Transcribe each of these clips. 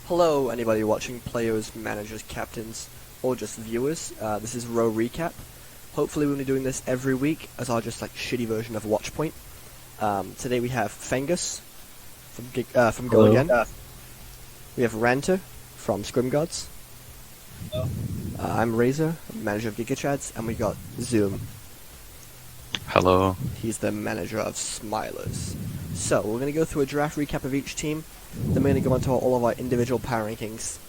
Hello, anybody watching, players, managers, captains, or just viewers. This is Row Recap. Hopefully we'll be doing this every week as our just shitty version of Watchpoint. Today we have Fengus from Go Hello. Again. We have Ranter from Scrim Gods. Hello. I'm Razor, manager of GigaChads, and we got Zoom. Hello. He's the manager of Smilers. So, we're going to go through a draft recap of each team, then we're going to go into all of our individual power rankings,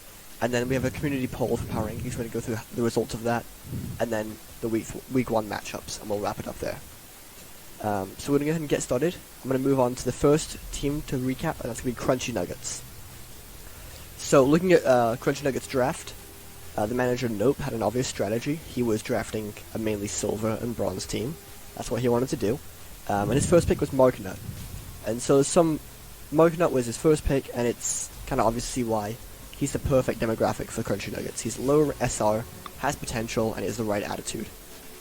and then we have a community poll for power rankings. We're going to go through the results of that, and then the week 1 matchups, and we'll wrap it up there. So we're going to go ahead and get started. I'm going to move on to the first team to recap, and that's going to be Crunchy Nuggets. So, looking at Crunchy Nuggets' draft, the manager Nope had an obvious strategy. He was drafting a mainly silver and bronze team. That's what he wanted to do. And his first pick was Marknut. And so Marknut was his first pick, and it's kind of obvious to see why. He's the perfect demographic for Crunchy Nuggets. He's low SR, has potential, and he has the right attitude.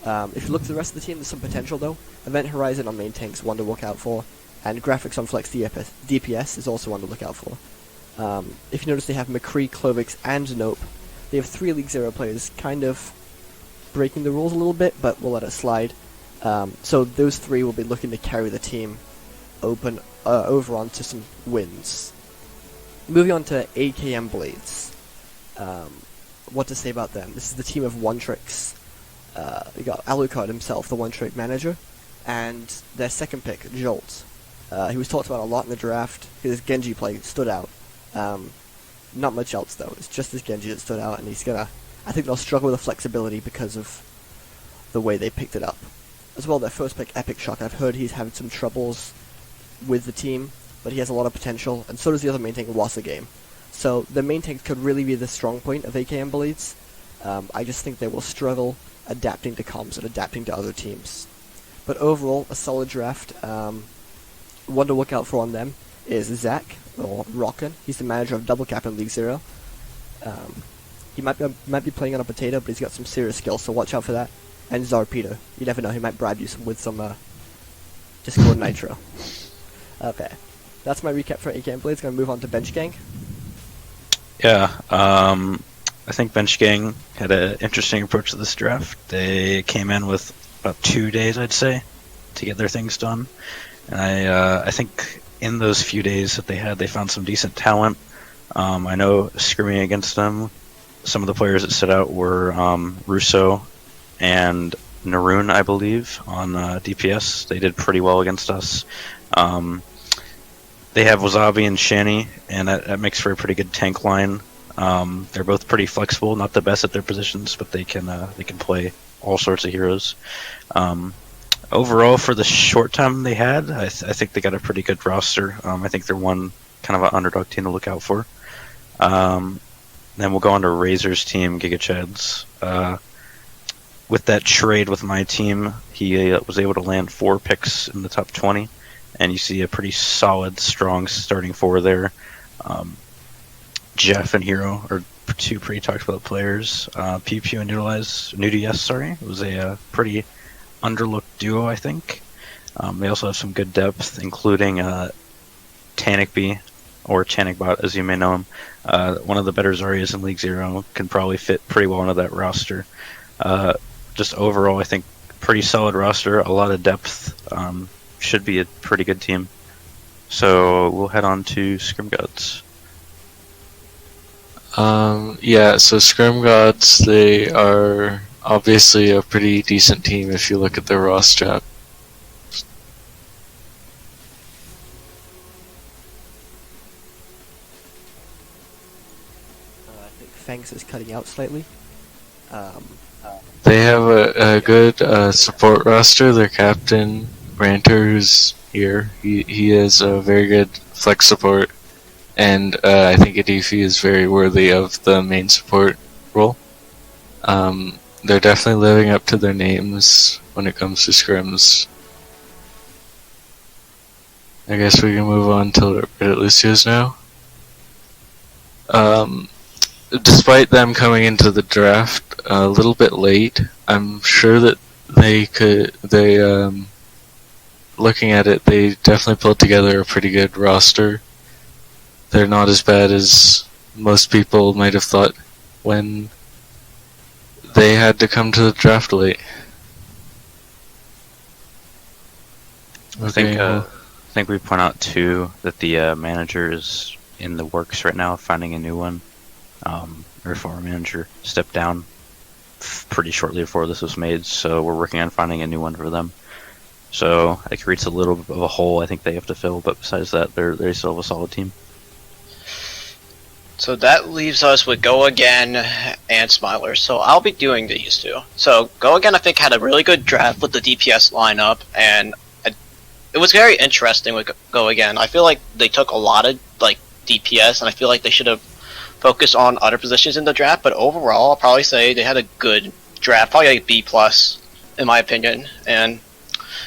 If you look at the rest of the team, there's some potential though. Event Horizon on main tank is one to look out for, and Graphics on Flex DPS is also one to look out for. If you notice, they have McCree, Clovix, and Nope. They have 3 League 0 players, kind of breaking the rules a little bit, but we'll let it slide. So those 3 will be looking to carry the team over onto some wins. Moving on to AKM Blades. What to say about them? This is the team of One Tricks. We got Alucard himself, the One Trick manager, and their second pick, Jolt. He was talked about a lot in the draft. His Genji play stood out. Not much else though. It's just his Genji that stood out, and I think they'll struggle with the flexibility because of the way they picked it up. As well, their first pick, Epic Shock. I've heard he's having some troubles with the team, but he has a lot of potential, and so does the other main tank, Wassa Game. So the main tank could really be the strong point of AKM Blades. I just think they will struggle adapting to comms and adapting to other teams. But overall, a solid draft. One to look out for on them is Zach, or Rockin. He's the manager of Double Cap in League 0. He might be playing on a potato, but he's got some serious skills, so watch out for that. And Zarpedo. You never know, he might bribe you with some Discord Nitro. Okay. That's my recap for AKM Blades. Gonna move on to Bench Gang. Yeah, I think Bench Gang had an interesting approach to this draft. They came in with about 2 days, I'd say, to get their things done. And I think in those few days that they found some decent talent. I know scrimming against them, some of the players that stood out were Russo and Naroon, I believe, on DPS. They did pretty well against us. They have Wasabi and Shani, and that makes for a pretty good tank line. They're both pretty flexible, not the best at their positions, but they can play all sorts of heroes. Overall, for the short time they had, I think they got a pretty good roster. I think they're one kind of an underdog team to look out for. Then we'll go on to Razor's team, GigaChads. With that trade with my team, he was able to land 4 picks in the top 20, and you see a pretty solid, strong starting 4 there. Jeff and Hero are 2 pretty talked about players. Pew Pew and Nudiyes, it was a pretty underlooked duo, I think. They also have some good depth, including Tanikby, or Tanikbot, as you may know him. One of the better Zaryas in League 0, can probably fit pretty well into that roster. Just overall, I think pretty solid roster, a lot of depth, should be a pretty good team. So we'll head on to Scrim Gods. Yeah, so Scrim Gods, they are obviously a pretty decent team if you look at their roster. I think Fangs is cutting out slightly. They have a good support roster. Their captain, Ranter, who's here, he is a very good flex support, and I think Adifi is very worthy of the main support role. They're definitely living up to their names when it comes to scrims. I guess we can move on to Reddit Lucios now. Despite them coming into the draft a little bit late, I'm sure that looking at it, they definitely pulled together a pretty good roster. They're not as bad as most people might have thought when they had to come to the draft late. I think we point out too that the manager is in the works right now, finding a new one. Our former manager stepped down pretty shortly before this was made, so we're working on finding a new one for them. So it creates a little bit of a hole I think they have to fill, but besides that, they still have a solid team. So that leaves us with Go Again and Smilers. So I'll be doing these two. So Go Again, I think, had a really good draft with the DPS lineup, and it was very interesting with Go Again. I feel like they took a lot of like DPS, and I feel like they should have focused on other positions in the draft. But overall, I'll probably say they had a good draft, probably like B+, in my opinion. And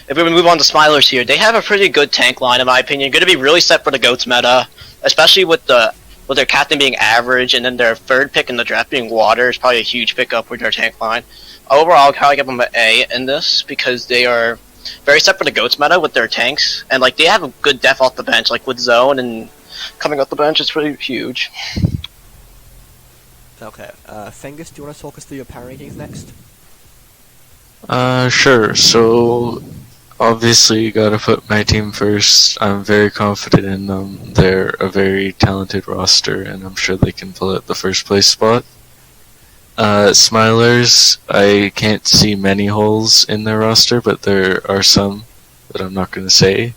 if we move on to Smilers here, they have a pretty good tank line, in my opinion. Going to be really set for the GOATS meta, especially with their captain being average, and then their third pick in the draft being Water is probably a huge pickup with their tank line. Overall, I'll probably give them an A in this because they are very set for the GOATS meta with their tanks, and like they have a good depth off the bench, like with Zone and coming off the bench, it's pretty huge. Okay, Fengus, do you want to talk us through your power rankings next? Sure. So, obviously, you gotta put my team first. I'm very confident in them. They're a very talented roster, and I'm sure they can pull out the first place spot. Smilers, I can't see many holes in their roster, but there are some that I'm not gonna say.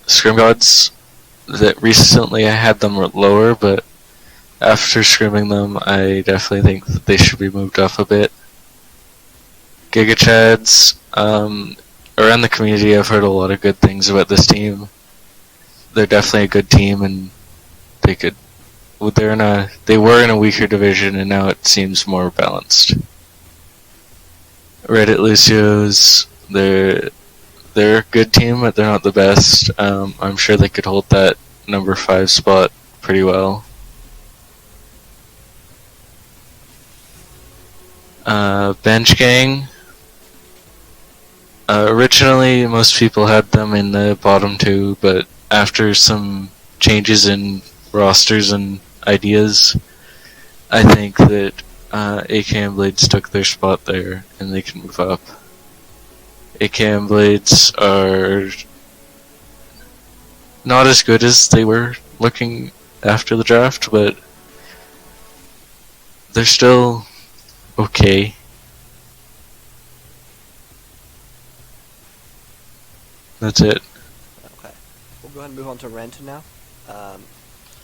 Scrim Gods, that recently I had them lower, but after scrimming them, I definitely think that they should be moved up a bit. Giga Chads, around the community I've heard a lot of good things about this team. They're definitely a good team, and they were in a weaker division, and now it seems more balanced. Reddit Lucios, they're a good team, but they're not the best. I'm sure they could hold that number 5 spot pretty well. Bench Gang. Originally, most people had them in the bottom 2, but after some changes in rosters and ideas, I think that AKM Blades took their spot there, and they can move up. AKM Blades are not as good as they were looking after the draft, but they're still okay. That's it. Okay, we'll go ahead and move on to Rent now.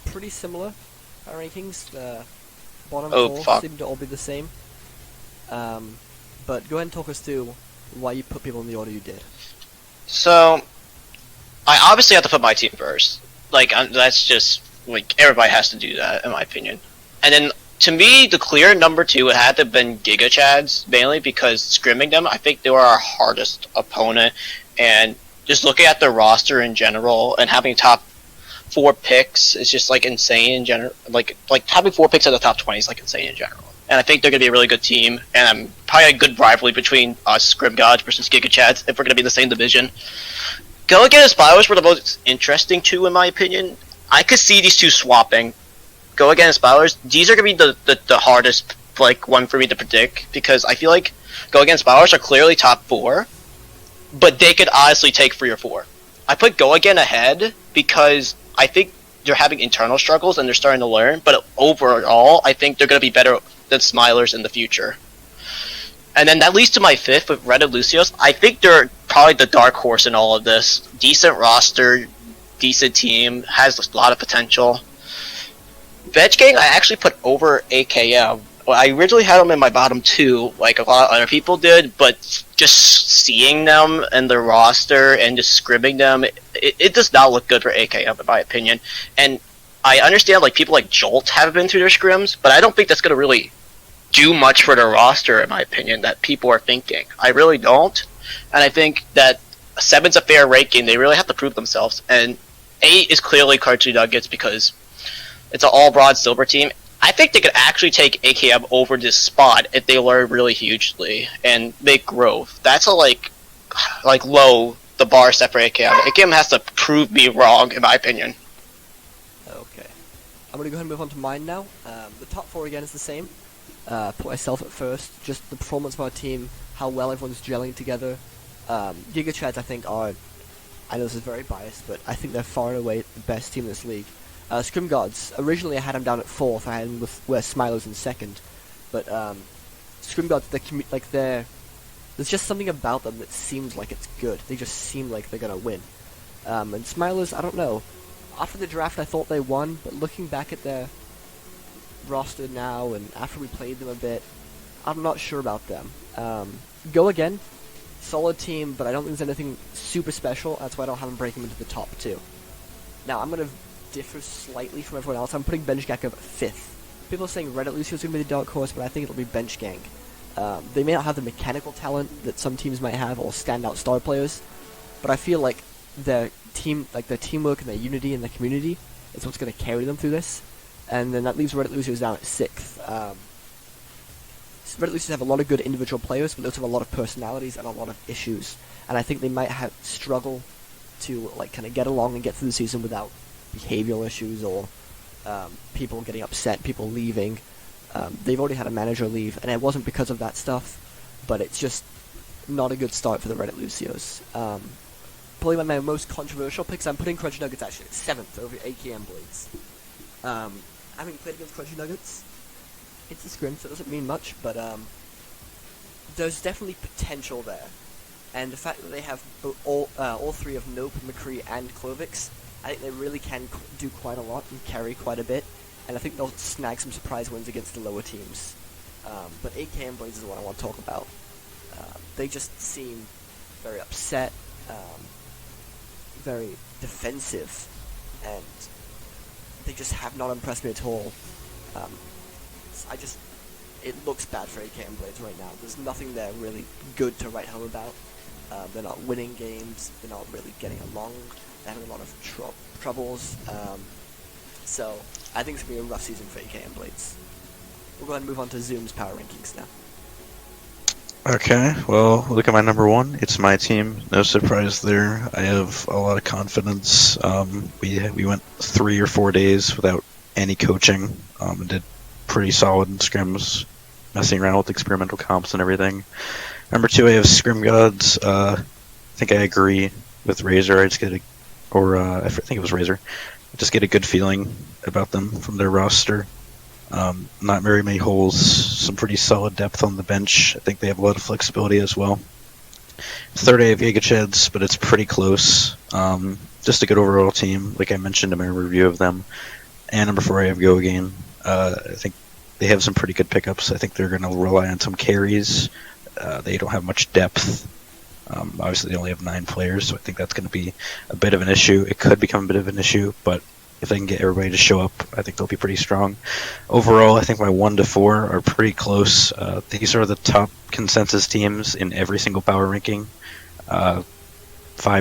Pretty similar rankings. The bottom 4 seem to all be the same. But go ahead and talk us through why you put people in the order you did. So, I obviously have to put my team first. Like, that's just, like, everybody has to do that, in my opinion. And then, to me, the clear number 2 had to have been Giga Chads, mainly because scrimming them, I think they were our hardest opponent. And just looking at their roster in general, and having top 4 picks is just, like, insane in general. Like having 4 picks at the top 20 is, like, insane in general. And I think they're going to be a really good team, and probably a good rivalry between us, Scrim Gods versus Giga Chads, if we're going to be in the same division. Go Again and Spirals were the most interesting 2, in my opinion. I could see these 2 swapping. Go Again and Spirals, these are going to be the hardest, like, one for me to predict, because I feel like Go Again and Spirals are clearly top 4, but they could honestly take 3 or 4. I put Go Again ahead because I think they're having internal struggles and they're starting to learn, but overall, I think they're going to be better than Smilers in the future. And then that leads to my 5th with Red and Lucios. I think they're probably the dark horse in all of this. Decent roster, decent team, has a lot of potential. Veg Gang, I actually put over AKM. Well, I originally had them in my bottom 2, like a lot of other people did, but just seeing them and their roster and just scrimming them, it does not look good for AKM, in my opinion. And I understand, like, people like Jolt have been through their scrims, but I don't think that's going to really do much for their roster, in my opinion, that people are thinking. I really don't. And I think that 7's a fair ranking. They really have to prove themselves. And 8 is clearly Cartoon Nuggets because it's an all-broad silver team. I think they could actually take AKM over this spot if they learn really hugely and make growth. That's a, like low the bar set for AKM. AKM has to prove me wrong, in my opinion. Okay. I'm going to go ahead and move on to mine now. The top 4 again is the same. Put myself at first. Just the performance of our team, how well everyone's gelling together. Giga Chads, I think, are... I know this is very biased, but I think they're far and away the best team in this league. Scrim Gods, originally I had them down at 4th. I had them with where Smilo's in 2nd. But Scrim Gods, there's just something about them that seems like it's good. They just seem like they're going to win. And Smilers, I don't know. After the draft, I thought they won, but looking back at their roster now, and after we played them a bit, I'm not sure about them. Go Again, solid team, but I don't think there's anything super special. That's why I don't have them breaking into the top 2. Now, I'm going to differ slightly from everyone else. I'm putting Bench Gang up at 5th. People are saying Reddit Lucio's going to be the dark horse, but I think it'll be Bench Gang. They may not have the mechanical talent that some teams might have, or standout star players, but I feel like their teamwork and their unity and their community is what's going to carry them through this. And then that leaves Reddit Lucios down at 6th. Reddit Lucios have a lot of good individual players, but they also have a lot of personalities and a lot of issues. And I think they might struggle to kind of get along and get through the season without behavioral issues or people getting upset, people leaving. They've already had a manager leave, and it wasn't because of that stuff, but it's just not a good start for the Reddit Lucios. Probably one of my most controversial picks, I'm putting Crunchy Nuggets actually at 7th over AKM Blades. Having played against Crunchy Nuggets, it's a scrim, so it doesn't mean much, but there's definitely potential there. And the fact that they have all 3 of Nope, McCree, and Clovix, I think they really can do quite a lot and carry quite a bit, and I think they'll snag some surprise wins against the lower teams. But AKM Blades is what I want to talk about. They just seem very upset, very defensive, and they just have not impressed me at all. It looks bad for AKM Blades right now. There's nothing there really good to write home about. They're not winning games, they're not really getting along, they're having a lot of troubles. So I think it's going to be a rough season for AKM Blades. We'll go ahead and move on to Zoom's power rankings now. Okay, well, look at my number 1. It's my team. No surprise there. I have a lot of confidence. We went 3 or 4 days without any coaching and did pretty solid in scrims, messing around with experimental comps and everything. Number 2, I have Scrim Gods. I think I agree with Razor. I think it was Razor. I just get a good feeling about them from their roster. Not very many holes, some pretty solid depth on the bench. I think they have a lot of flexibility as well. 3rd, I have Giga Chads, but it's pretty close. Just a good overall team, like I mentioned in my review of them. And number 4, I have Go Again. I think they have some pretty good pickups. I think they're going to rely on some carries. They don't have much depth. Obviously, they only have 9 players, so I think that's going to be a bit of an issue. It could become a bit of an issue, but if they can get everybody to show up, I think they'll be pretty strong. Overall, I think my 1 to 4 are pretty close. These are the top consensus teams in every single power ranking. 5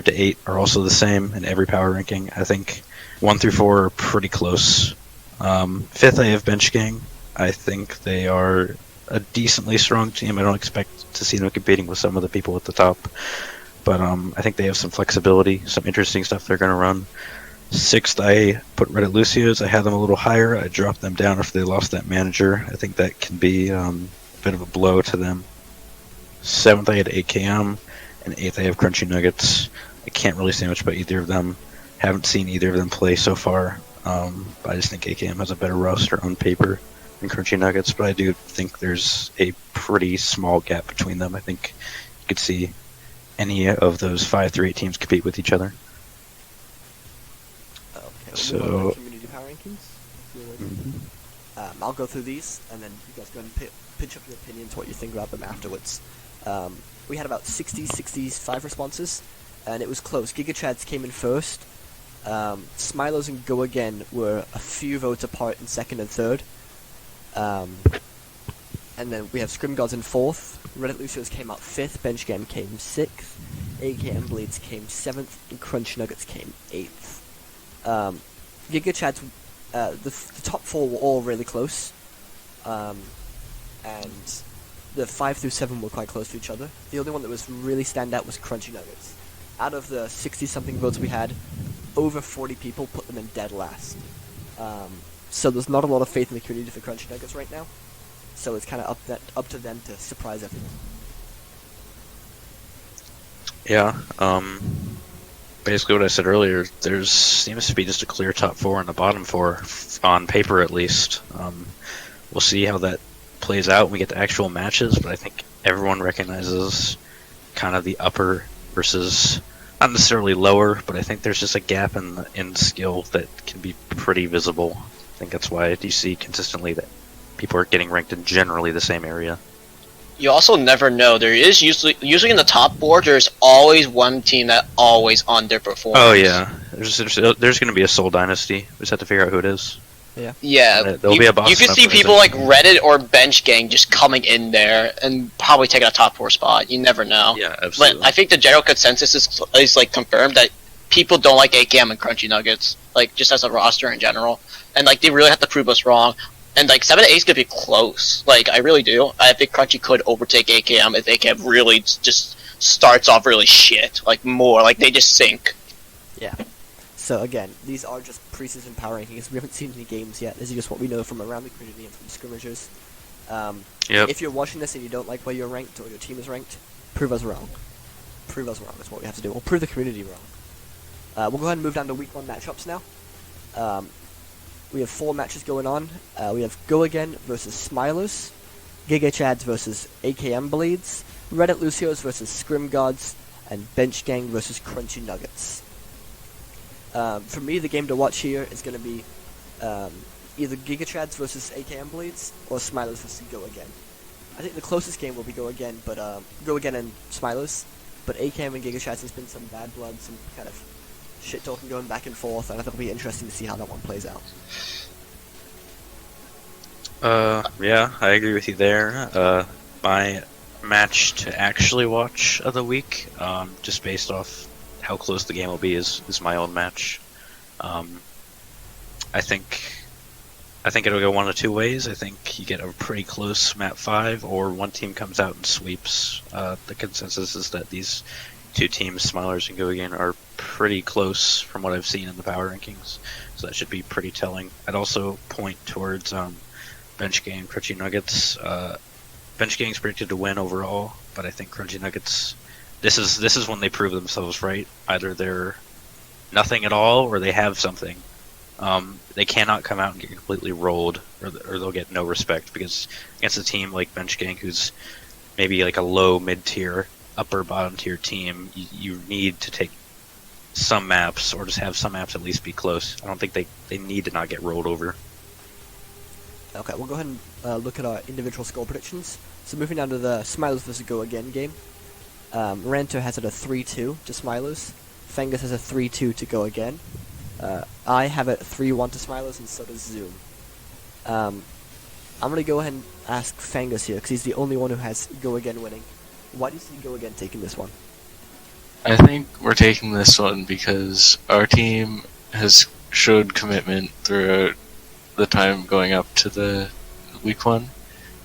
to 8 are also the same in every power ranking. I think 1 through 4 are pretty close. 5th, I have Bench Gang. I think they are a decently strong team. I don't expect to see them competing with some of the people at the top, but I think they have some flexibility, some interesting stuff they're going to run. 6th, I put Reddit Lucios. I had them a little higher. I dropped them down after they lost that manager. I think that can be a bit of a blow to them. 7th, I had AKM, and 8th, I have Crunchy Nuggets. I can't really say much about either of them. Haven't seen either of them play so far. I just think AKM has a better roster on paper than Crunchy Nuggets, but I do think there's a pretty small gap between them. I think you could see any of those 5 through 8 teams compete with each other. Okay, So, community power rankings. I'll go through these, and then you guys go and pitch up your opinions, what you think about them afterwards. We had about 65 responses, and it was close. Giga Chads came in first. Smilos and Go Again were a few votes apart in 2nd and 3rd. And then we have Scrim Gods in 4th. Reddit Lucios came out 5th. Bench Gang came 6th. AKM Blades came 7th. And Crunch Nuggets came 8th. Giga Chads, the top 4 were all really close. And the 5 through 7 were quite close to each other. The only one that was really stand out was Crunchy Nuggets. Out of the 60-something votes we had, over 40 people put them in dead last. So there's not a lot of faith in the community for Crunchy Nuggets right now. So it's kind of up to them to surprise everyone. Yeah. Basically what I said earlier, there seems to be just a clear top 4 and a bottom 4, on paper at least. We'll see how that plays out when we get to actual matches, but I think everyone recognizes kind of the upper versus not necessarily lower, but I think there's just a gap in skill that can be pretty visible. I think that's why you see consistently that people are getting ranked in generally the same area. You also never know. There is usually in the top 4, there's always one team that always underperforms. Oh yeah, there's going to be a Soul Dynasty. We just have to figure out who it is. Yeah, there'll be a Boston you could see uprising. people like Reddit or Bench Gang just coming in there and probably taking a top 4 spot. You never know. Yeah, absolutely. But I think the general consensus is like confirmed that people don't like AKM and Crunchy Nuggets, like just as a roster in general, and like they really have to prove us wrong. And like 7 to 8 is gonna be close. Like I really do. I think Crunchy could overtake AKM if AKM really just starts off really shit, like more, like they just sink. Yeah. So again, these are just preseason power rankings. We haven't seen any games yet. This is just what we know from around the community and from scrimmages. Yep. If you're watching this and you don't like where you're ranked or your team is ranked, prove us wrong. Prove us wrong is what we have to do. Or prove the community wrong. We'll go ahead and move down to week 1 matchups now. We have 4 matches going on. We have Go Again versus Smilers, Giga Chads versus AKM Blades, Reddit Lucios versus Scrim Gods, and Bench Gang versus Crunchy Nuggets. For me, the game to watch here is going to be either Giga Chads versus AKM Blades or Smilers versus Go Again. I think the closest game will be Go Again, but Go Again and Smilers. But AKM and Giga Chads has been some bad blood, some kind of shit talking going back and forth, and I think it'll be interesting to see how that one plays out. Yeah, I agree with you there. My match to actually watch of the week, just based off how close the game will be, is my own match. I think it'll go one of 2 ways. I think you get a pretty close map 5, or one team comes out and sweeps. The consensus is that these 2 teams, Smilers and Go Again, are pretty close from what I've seen in the power rankings, so that should be pretty telling. I'd also point towards Bench Gang, Crunchy Nuggets. Bench Gang's predicted to win overall, but I think Crunchy Nuggets, this is when they prove themselves right. Either they're nothing at all, or they have something. They cannot come out and get completely rolled, or they'll get no respect, because against a team like Bench Gang, who's maybe like a low mid-tier, upper bottom tier team, you need to take some maps, or just have some maps at least be close. I don't think they need to not get rolled over. Okay, we'll go ahead and look at our individual score predictions. So moving down to the Smilers vs. Go Again game. Ranto has it a 3-2 to Smilers. Fengus has a 3-2 to Go Again. I have it 3-1 to Smilers, and so does Zoom. I'm going to go ahead and ask Fengus here, because he's the only one who has Go Again winning. Why do you see Go Again taking this one? I think we're taking this one because our team has showed commitment throughout the time going up to the week 1.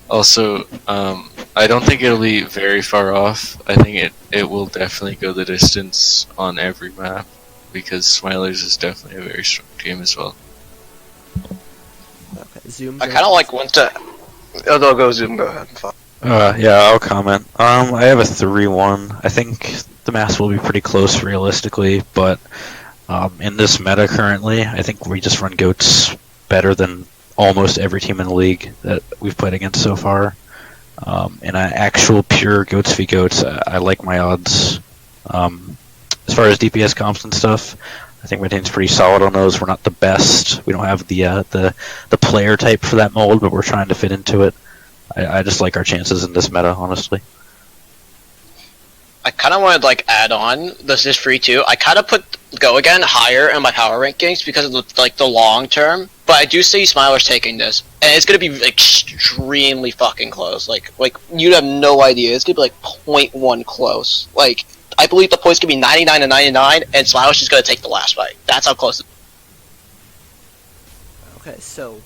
Also, I don't think it'll be very far off. I think it will definitely go the distance on every map, because Smilers is definitely a very strong team as well. Okay, Zoom. I kind of like want to. Oh, no, go Zoom. Go ahead. Yeah, I'll comment. I have a 3-1. I think the maps will be pretty close realistically, but in this meta currently, I think we just run goats better than almost every team in the league that we've played against so far. In an actual pure goats v goats, I like my odds. As far as DPS comps and stuff, I think my team's pretty solid on those. We're not the best. We don't have the player type for that mold, but we're trying to fit into it. I just like our chances in this meta, honestly. I kind of wanted to add on this is free too. I kind of put Go Again higher in my power rankings because of the long term. But I do see Smilers taking this, and it's gonna be extremely fucking close. Like you'd have no idea. It's gonna be 0.1 close. I believe the points could be 99 to 99, and Smilers is gonna take the last fight. That's how close. Okay, so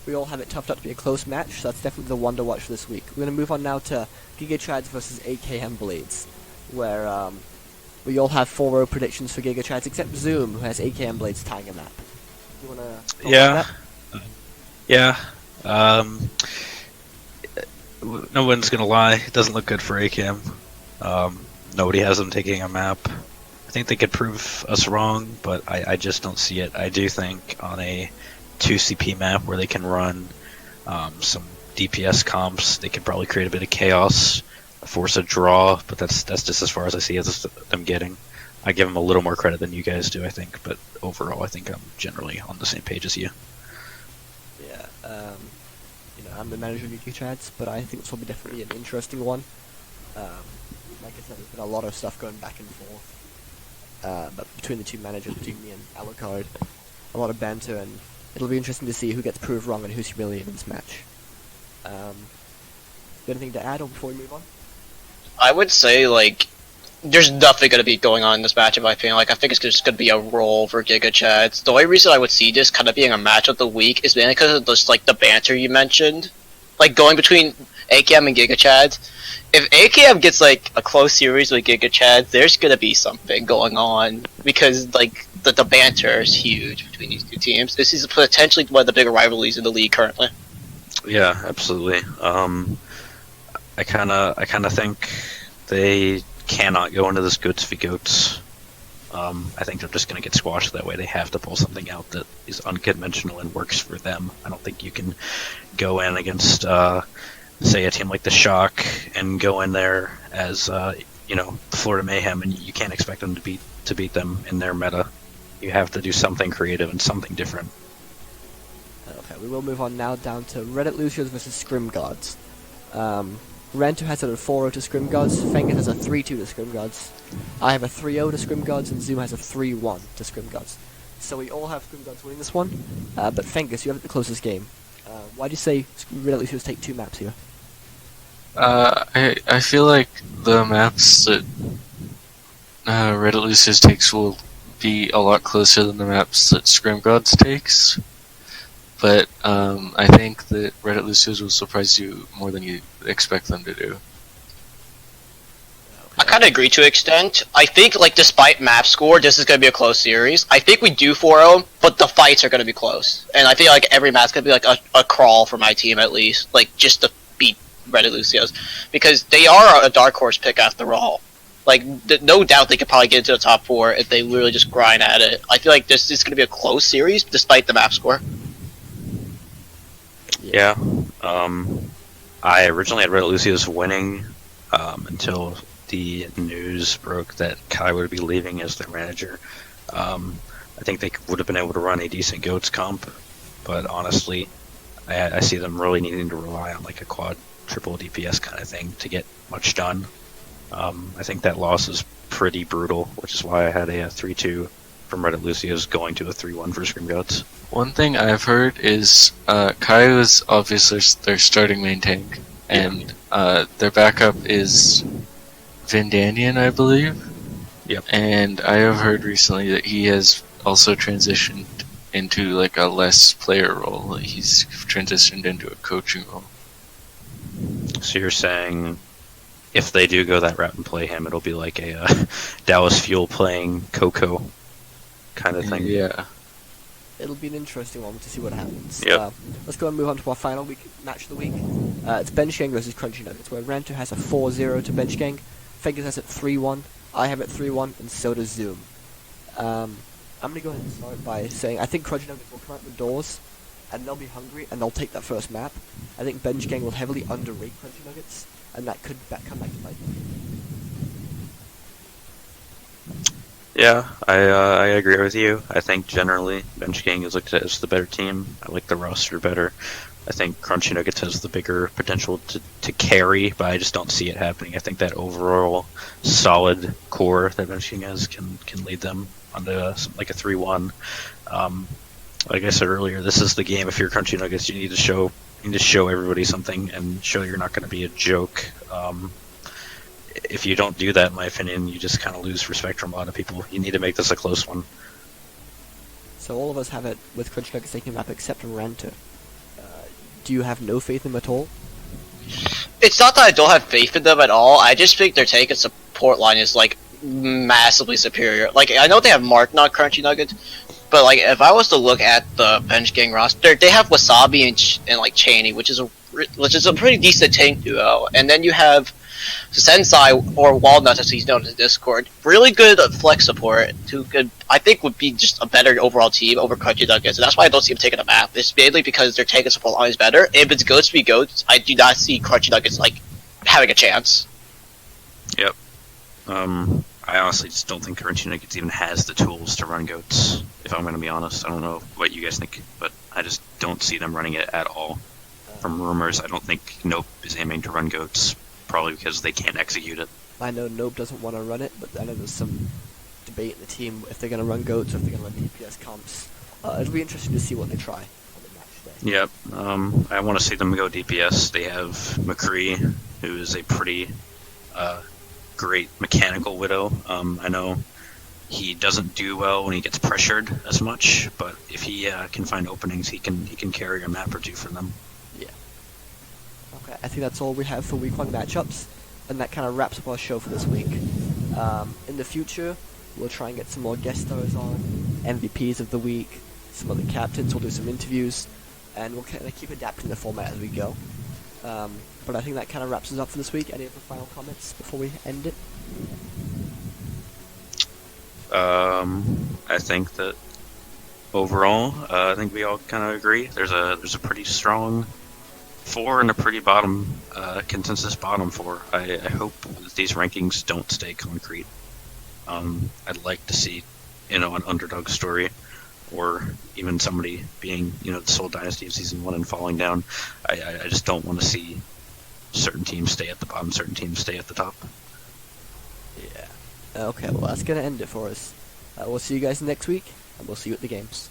we all have it toughed out to be a close match, so that's definitely the one to watch for this week. We're going to move on now to Giga Chads versus AKM Blades, where we all have 4-row predictions for Giga Chads, except Zoom, who has AKM Blades tying a map. You want to Yeah. Yeah. Um, no one's gonna lie. It doesn't look good for ACAM. Nobody has them taking a map. I think they could prove us wrong, but I just don't see it. I do think on a 2CP map where they can run some DPS comps, they could probably create a bit of chaos, force a draw, but that's just as far as I see as them getting. I give them a little more credit than you guys do, I think, but overall, I think I'm generally on the same page as you. Yeah, I'm the manager of UK Chads, but I think this will be definitely an interesting one. Like I said, there's been a lot of stuff going back and forth, but between the two managers, between me and Alucard, a lot of banter, and it'll be interesting to see who gets proved wrong and who's humiliated in this match. Anything to add, or before we move on? I would say, like, there's nothing going to be going on in this match, in my opinion. Like, I think it's just going to be a roll for Giga Chads. The only reason I would see this kind of being a match of the week is mainly because of just, like, the banter you mentioned. Like, going between AKM and Giga Chads. If AKM gets, like, a close series with Giga Chads, there's going to be something going on. Because, like, the banter is huge between these two teams. This is potentially one of the bigger rivalries in the league currently. Yeah, absolutely. I kind of think they cannot go into this goats v goats. I think they're just going to get squashed that way. They have to pull something out that is unconventional and works for them. I don't think you can go in against, say, a team like the Shock and go in there as, the Florida Mayhem, and you can't expect them to beat them in their meta. You have to do something creative and something different. Okay, we will move on now down to Reddit Lucios versus Scrim Gods. Ranto has it a 4-0 to Scrim Gods, Fengus has a 3-2 to Scrim Gods, I have a 3-0 to Scrim Gods, and Zoom has a 3-1 to Scrim Gods. So we all have Scrim Gods winning this one, but Fengus, you have the closest game. Why do you say Reddit Lucios take 2 maps here? I feel like the maps that Reddit Lucius takes will be a lot closer than the maps that Scrim Gods takes. But I think that Reddit Lucius will surprise you more than you expect them to do. I kind of agree to an extent. I think, like, despite map score, this is going to be a close series. I think we do 4-0, but the fights are going to be close. And I feel like every match's going to be like a crawl for my team at least, like, just to beat Reddit Lucios. Because they are a dark horse pick after all. Like, no doubt they could probably get into the top 4 if they literally just grind at it. I feel like this is going to be a close series, despite the map score. Yeah. I originally had Reddit Lucius winning until the news broke that Kai would be leaving as their manager. I think they would have been able to run a decent GOATS comp, but honestly, I see them really needing to rely on like a quad triple DPS kind of thing to get much done. I think that loss is pretty brutal, which is why I had a 3-2 from Reddit Lucius going to a 3-1 for Scream Goats. One thing I've heard is Kai was obviously their starting main tank, and their backup is Vindanian, I believe. Yep. And I have heard recently that he has also transitioned into like a less player role. Like he's transitioned into a coaching role. So you're saying if they do go that route and play him, it'll be like a Dallas Fuel playing Coco kind of thing. Yeah. It'll be an interesting one to see what happens. Yep. Let's go and move on to our final match of the week. It's Bench Gang versus Crunchy Nuggets, where Ranto has a 4-0 to Bench Gang, Figures has it 3-1, I have it 3-1, and so does Zoom. I'm going to go ahead and start by saying I think Crunchy Nuggets will come out the doors, and they'll be hungry, and they'll take that first map. I think Bench Gang will heavily underrate Crunchy Nuggets, and that could come back to bite them. Yeah, I agree with you. I think generally Bench Gang is looked at as the better team. I like the roster better. I think Crunchy Nuggets has the bigger potential to carry, but I just don't see it happening. I think that overall solid core that Bench Gang has can lead them onto like a 3-1. Like I said earlier, this is the game. If you're Crunchy Nuggets, you need to show everybody something and show you're not going to be a joke. If you don't do that, in my opinion, you just kind of lose respect from a lot of people. You need to make this a close one. So all of us have it with Crunchy Nuggets taking the map except Ranto. Do you have no faith in them at all? It's not that I don't have faith in them at all. I just think their tank and support line is like massively superior. Like I know they have Mark, not Crunchy Nuggets, But like, if I was to look at the bench gang roster, they have Wasabi and like Cheney, which is a pretty decent tank duo, and then you have Sensei or Walnut, as he's known in Discord, really good flex support. Who could I think would be just a better overall team over Crunchy Nuggets, and that's why I don't see him taking a map. It's mainly because their tank and support line is better. If it's goats v goats, I do not see Crunchy Nuggets like having a chance. Yep. I honestly just don't think Crunchy Nuggets even has the tools to run goats, if I'm going to be honest. I don't know what you guys think, but I just don't see them running it at all. From rumors, I don't think Nope is aiming to run goats, probably because they can't execute it. I know Nope doesn't want to run it, but I know there's some debate in the team if they're going to run goats or if they're going to run DPS comps. It'll be interesting to see what they try on the match day. Yep. I want to see them go DPS. They have McCree, who is a pretty great mechanical Widow. I know he doesn't do well when he gets pressured as much, but if he can find openings, he can carry a map or two for them. Yeah. Okay, I think that's all we have for week 1 matchups, and that kind of wraps up our show for this week. In the future, we'll try and get some more guest stars on, MVPs of the week, some other captains, we'll do some interviews, and we'll kind of keep adapting the format as we go. But I think that kind of wraps us up for this week. Any other final comments before we end it? I think that overall, I think we all kind of agree. There's a pretty strong 4 and a pretty bottom consensus bottom 4. I hope that these rankings don't stay concrete. I'd like to see, an underdog story, or even somebody being, the sole dynasty of season 1 and falling down. I just don't want to see certain teams stay at the bottom, certain teams stay at the top. Yeah. Okay, well that's going to end it for us. We'll see you guys next week, and we'll see you at the games.